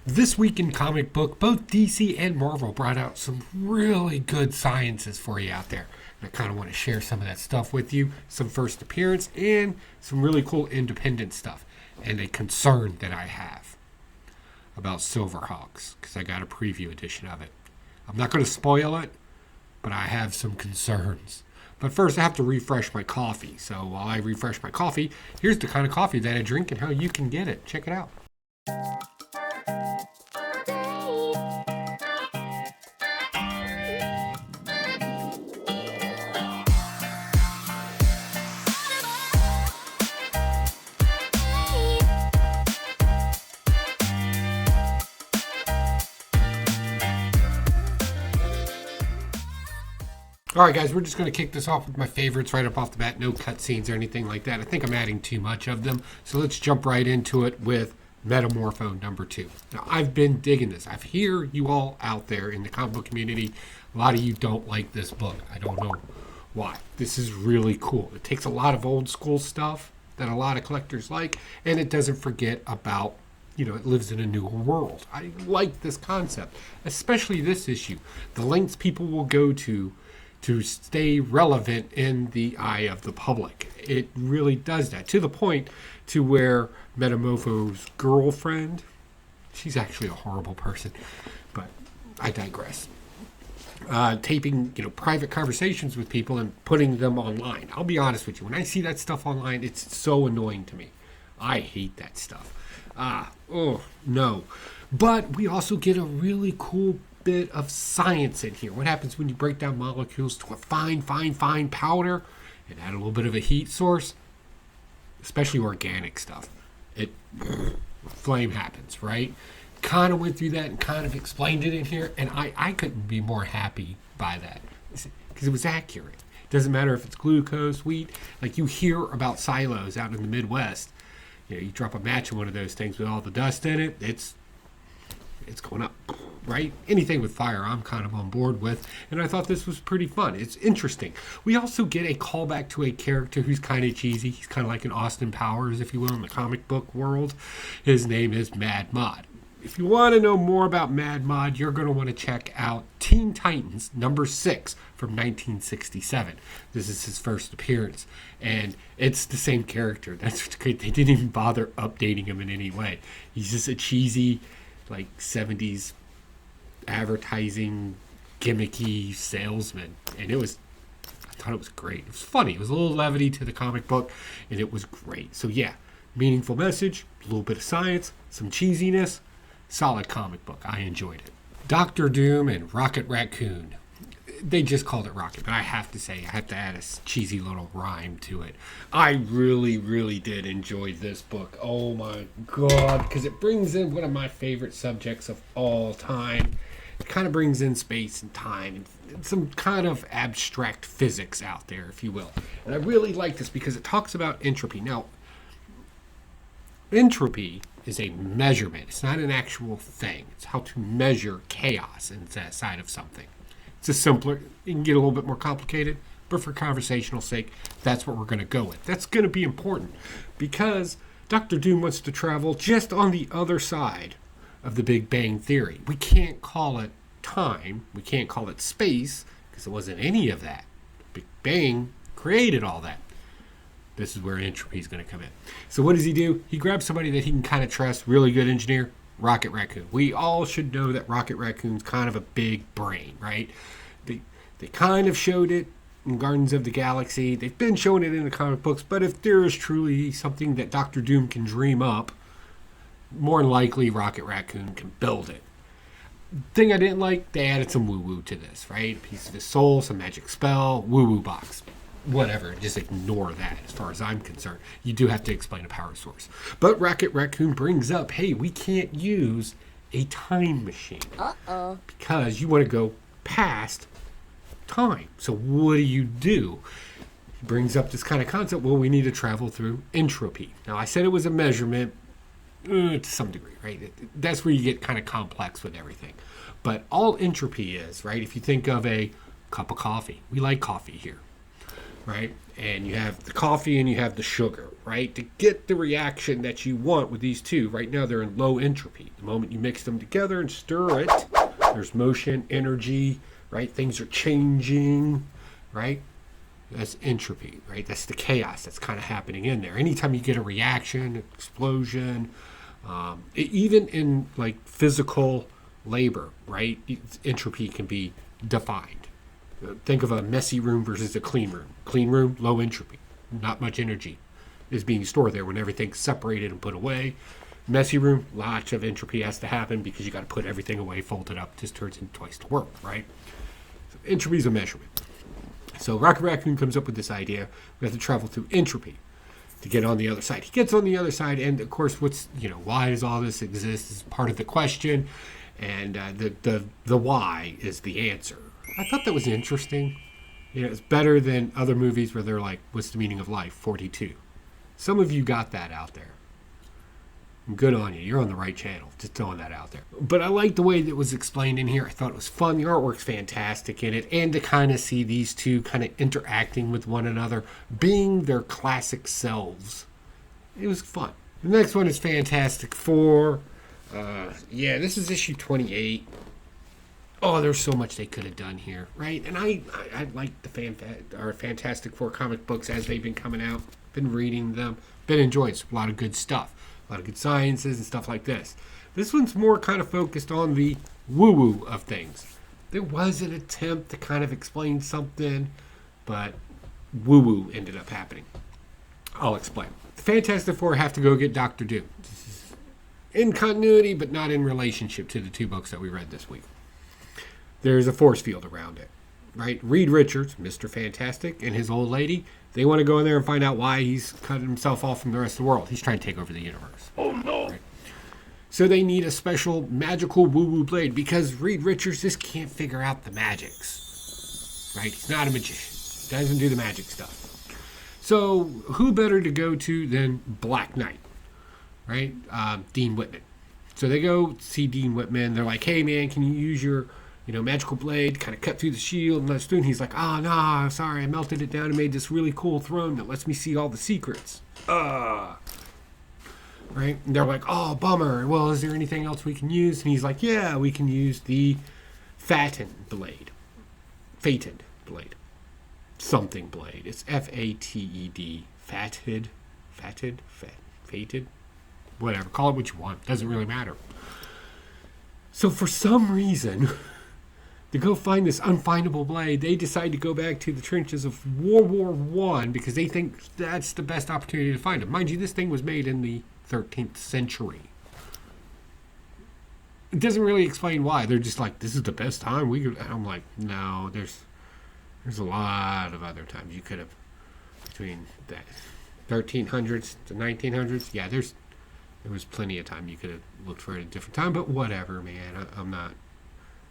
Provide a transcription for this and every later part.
This week in comic book, both DC and Marvel brought out some really good sciences for you out there. And I kind of want to share some of that stuff with you, some first appearance, and some really cool independent stuff, and a concern that I have about Silverhawks, because I got a preview edition of it. I'm not going to spoil it, but I have some concerns. But first, I have to refresh my coffee. So while I refresh my coffee, here's the kind of coffee that I drink and how you can get it. Check it out. All right, guys, we're just going to kick this off with my favorites right up off the bat. No cutscenes or anything like that. I think I'm adding too much of them. So let's jump right into it with Metamorpho number 2. Now, I've been digging this. I hear you all out there in the comic book community. A lot of you don't like this book. I don't know why. This is really cool. It takes a lot of old school stuff that a lot of collectors like, and it doesn't forget about, it lives in a newer world. I like this concept, especially this issue. The lengths people will go to stay relevant in the eye of the public. It really does that, to the point to where Metamorpho's girlfriend, she's actually a horrible person, but I digress. Taping, private conversations with people and putting them online. I'll be honest with you, when I see that stuff online, it's so annoying to me. I hate that stuff. No. But we also get a really cool bit of science in here. What happens when you break down molecules to a fine powder and add a little bit of a heat source, especially organic stuff? Flame happens, right? Kind of went through that and kind of explained it in here, and I couldn't be more happy by that because it was accurate. It doesn't matter if it's glucose, wheat. Like, you hear about silos out in the Midwest. You drop a match in one of those things with all the dust in it, it's going up, right? Anything with fire, I'm kind of on board with, and I thought this was pretty fun. It's interesting. We also get a callback to a character who's kind of cheesy. He's kind of like an Austin Powers, if you will, in the comic book world. His name is Mad Mod. If you want to know more about Mad Mod, you're going to want to check out Teen Titans number 6 from 1967. This is his first appearance, and it's the same character. That's what's great. They didn't even bother updating him in any way. He's just a cheesy, 70s advertising gimmicky salesman, and I thought it was great. It was funny. It was a little levity to the comic book, and it was great. So yeah, meaningful message, a little bit of science, some cheesiness, solid comic book. I enjoyed it. Doctor Doom and Rocket Raccoon. They just called it Rocket, but I have to say, I have to add a cheesy little rhyme to it. I really did enjoy this book. Oh my God, because it brings in one of my favorite subjects of all time. It kind of brings in space and time and some kind of abstract physics out there, if you will. And I really like this because it talks about entropy. Now, entropy is a measurement. It's not an actual thing. It's how to measure chaos inside of something. It's a simpler, you can get a little bit more complicated, but for conversational sake, that's what we're going to go with. That's going to be important because Dr. Doom wants to travel just on the other side of the Big Bang Theory. We can't call it time, we can't call it space, because it wasn't any of that. Big Bang created all that. This is where entropy is going to come in. So what does he do? He grabs somebody that he can kind of trust, really good engineer, Rocket Raccoon. We all should know that Rocket Raccoon's kind of a big brain, right? They kind of showed it in Guardians of the Galaxy. They've been showing it in the comic books, but if there is truly something that Doctor Doom can dream up, more than likely Rocket Raccoon can build it. Thing I didn't like, they added some woo-woo to this, right? A piece of his soul, some magic spell, woo-woo box. Whatever, just ignore that as far as I'm concerned. You do have to explain a power source. But Rocket Raccoon brings up, hey, we can't use a time machine. Because you want to go past time. So what do? He brings up this kind of concept, well, we need to travel through entropy. Now, I said it was a measurement to some degree, right? That's where you get kind of complex with everything. But all entropy is, right? If you think of a cup of coffee, we like coffee here. right? And you have the coffee and you have the sugar, right? To get the reaction that you want with these two, right now they're in low entropy. The moment you mix them together and stir it, there's motion, energy, right? Things are changing, right? That's entropy, right? That's the chaos that's kind of happening in there. Anytime you get a reaction, explosion, even in like physical labor, right? Entropy can be defined. Think of a messy room versus a clean room. Clean room, low entropy. Not much energy is being stored there when everything's separated and put away. Messy room, lots of entropy has to happen because you got to put everything away, fold it up, just turns into twice the work, right? So entropy is a measurement. So Rocket Raccoon comes up with this idea. We have to travel through entropy to get on the other side. He gets on the other side, and of course, why does all this exist is part of the question, and the why is the answer. I thought that was interesting. It's better than other movies where they're like, what's the meaning of life? 42. Some of you got that out there. Good on you. You're on the right channel. Just throwing that out there. But I like the way that it was explained in here. I thought it was fun. The artwork's fantastic in it. And to kind of see these two kind of interacting with one another, being their classic selves. It was fun. The next one is Fantastic Four. This is issue 28. Oh, there's so much they could have done here, right? And I like the Fantastic Four comic books as they've been coming out. Been reading them. Been enjoying a lot of good stuff. A lot of good sciences and stuff like this. This one's more kind of focused on the woo-woo of things. There was an attempt to kind of explain something, but woo-woo ended up happening. I'll explain. The Fantastic Four have to go get Dr. Doom. This is in continuity, but not in relationship to the two books that we read this week. There's a force field around it, right? Reed Richards, Mr. Fantastic, and his old lady, they want to go in there and find out why he's cut himself off from the rest of the world. He's trying to take over the universe. Oh, no. Right? So they need a special magical woo-woo blade because Reed Richards just can't figure out the magics, right? He's not a magician. Doesn't do the magic stuff. So who better to go to than Black Knight, right? Dean Whitman. So they go see Dean Whitman. They're like, hey, man, can you use your magical blade, kind of cut through the shield and let us through. And he's like, no, sorry, I melted it down and made this really cool throne that lets me see all the secrets. Right? And they're like, oh, bummer. Well, is there anything else we can use? And he's like, yeah, we can use the Fated blade. Something blade. It's Fated. Fated? Whatever. Call it what you want. Doesn't really matter. So for some reason, to go find this unfindable blade, they decide to go back to the trenches of World War I because they think that's the best opportunity to find it. Mind you, this thing was made in the 13th century. It doesn't really explain why. They're just like, this is the best time we could. I'm like, no, there's a lot of other times you could have between the 1300s to 1900s. Yeah, there was plenty of time you could have looked for it at a different time, but whatever, man. I'm not.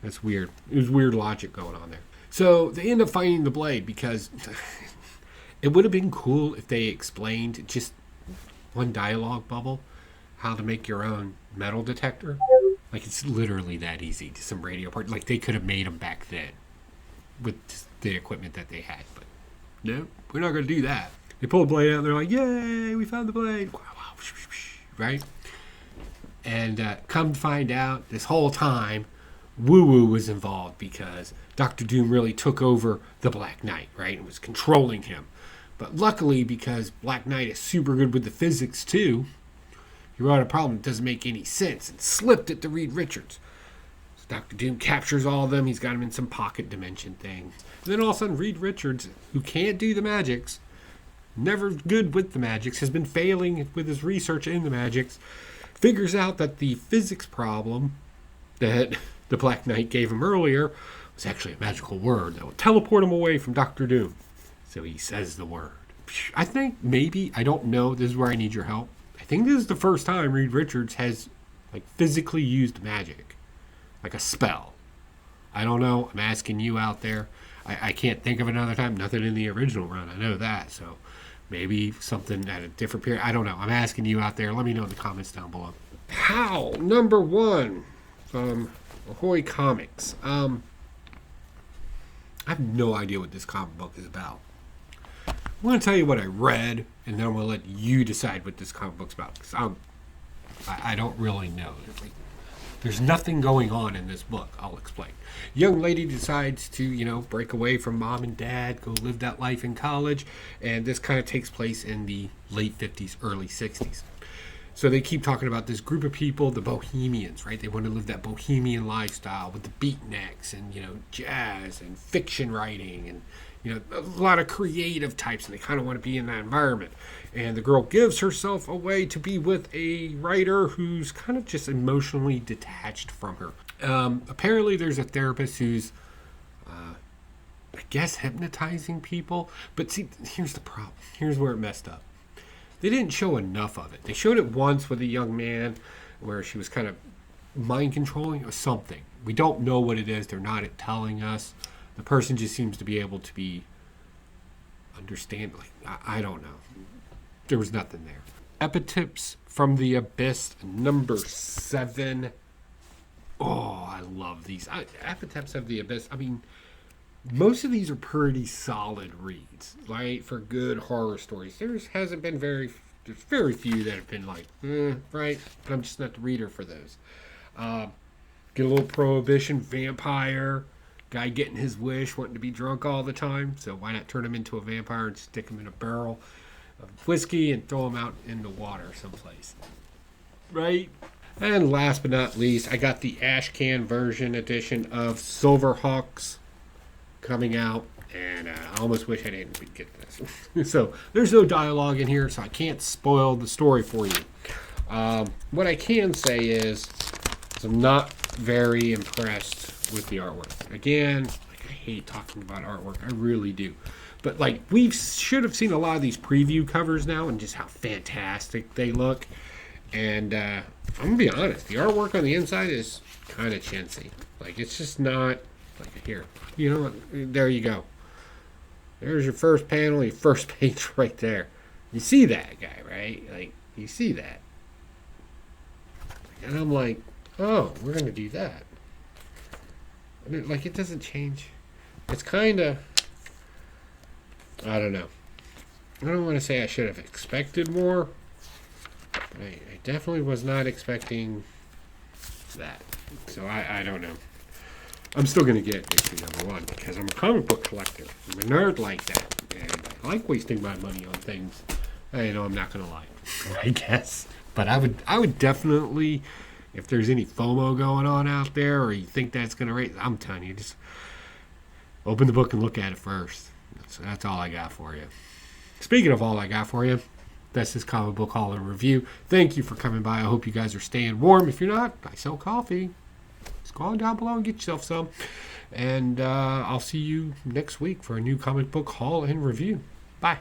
That's weird. There's weird logic going on there. So they end up finding the blade because it would have been cool if they explained just one dialogue bubble how to make your own metal detector. Like, it's literally that easy. To some radio part. Like, they could have made them back then with the equipment that they had. But no, we're not going to do that. They pull the blade out and they're like, yay, we found the blade. Right? And come to find out, this whole time, woo-woo was involved because Dr. Doom really took over the Black Knight, right? And was controlling him. But luckily, because Black Knight is super good with the physics too, he wrote a problem that doesn't make any sense and slipped it to Reed Richards. So Dr. Doom captures all of them. He's got them in some pocket dimension thing. And then all of a sudden, Reed Richards, who can't do the magics, never good with the magics, has been failing with his research in the magics, figures out that the physics problem that the Black Knight gave him earlier was actually a magical word that would teleport him away from Dr. Doom. So he says the word. I think maybe, I don't know, this is where I need your help. I think this is the first time Reed Richards has physically used magic. Like a spell. I don't know. I'm asking you out there. I can't think of another time. Nothing in the original run. I know that. So maybe something at a different period. I don't know. I'm asking you out there. Let me know in the comments down below. How? Number 1. Ahoy Comics. I have no idea what this comic book is about. I'm going to tell you what I read, and then I'm going to let you decide what this comic book's about. Because I don't really know. There's nothing going on in this book. I'll explain. Young lady decides to, break away from mom and dad, go live that life in college, and this kind of takes place in the late 50s, early 60s. So they keep talking about this group of people, the bohemians, right? They want to live that bohemian lifestyle with the beatniks and, jazz and fiction writing and, a lot of creative types, and they kind of want to be in that environment. And the girl gives herself away to be with a writer who's kind of just emotionally detached from her. Apparently there's a therapist who's, I guess, hypnotizing people. But see, here's the problem. Here's where it messed up. They didn't show enough of it. They showed it once with a young man where she was kind of mind controlling or something. We don't know what it is. They're not telling us. The person just seems to be able to understand. I don't know. There was nothing there. Epitaphs from the Abyss, number 7. Oh, I love these. Epitaphs of the Abyss. I mean, most of these are pretty solid reads, right? For good horror stories. There's very few that have been like, right? But I'm just not the reader for those. Get a little prohibition, vampire, guy getting his wish, wanting to be drunk all the time. So why not turn him into a vampire and stick him in a barrel of whiskey and throw him out in the water someplace, right? And last but not least, I got the Ashcan version edition of Silverhawks coming out, and I almost wish I didn't get this. So there's no dialogue in here, so I can't spoil the story for you. What I can say is I'm not very impressed with the artwork. Again, I hate talking about artwork. I really do. But we should have seen a lot of these preview covers now and just how fantastic they look. And I'm going to be honest, the artwork on the inside is kind of chintzy. It's just not here. There you go. There's your first panel, your first page right there. You see that guy, right? You see that. And I'm like, oh, we're going to do that. I mean, it doesn't change. It's kind of, I don't know. I don't want to say I should have expected more, but I definitely was not expecting that. So I don't know. I'm still going to get issue number 1 because I'm a comic book collector. I'm a nerd like that. And I like wasting my money on things I'm not going to like, I guess. But I would definitely, if there's any FOMO going on out there or you think that's going to rate, I'm telling you, just open the book and look at it first. That's all I got for you. Speaking of all I got for you, that's this comic book haul and review. Thank you for coming by. I hope you guys are staying warm. If you're not, I sell coffee. Scroll down below and get yourself some. And I'll see you next week for a new comic book haul and review. Bye.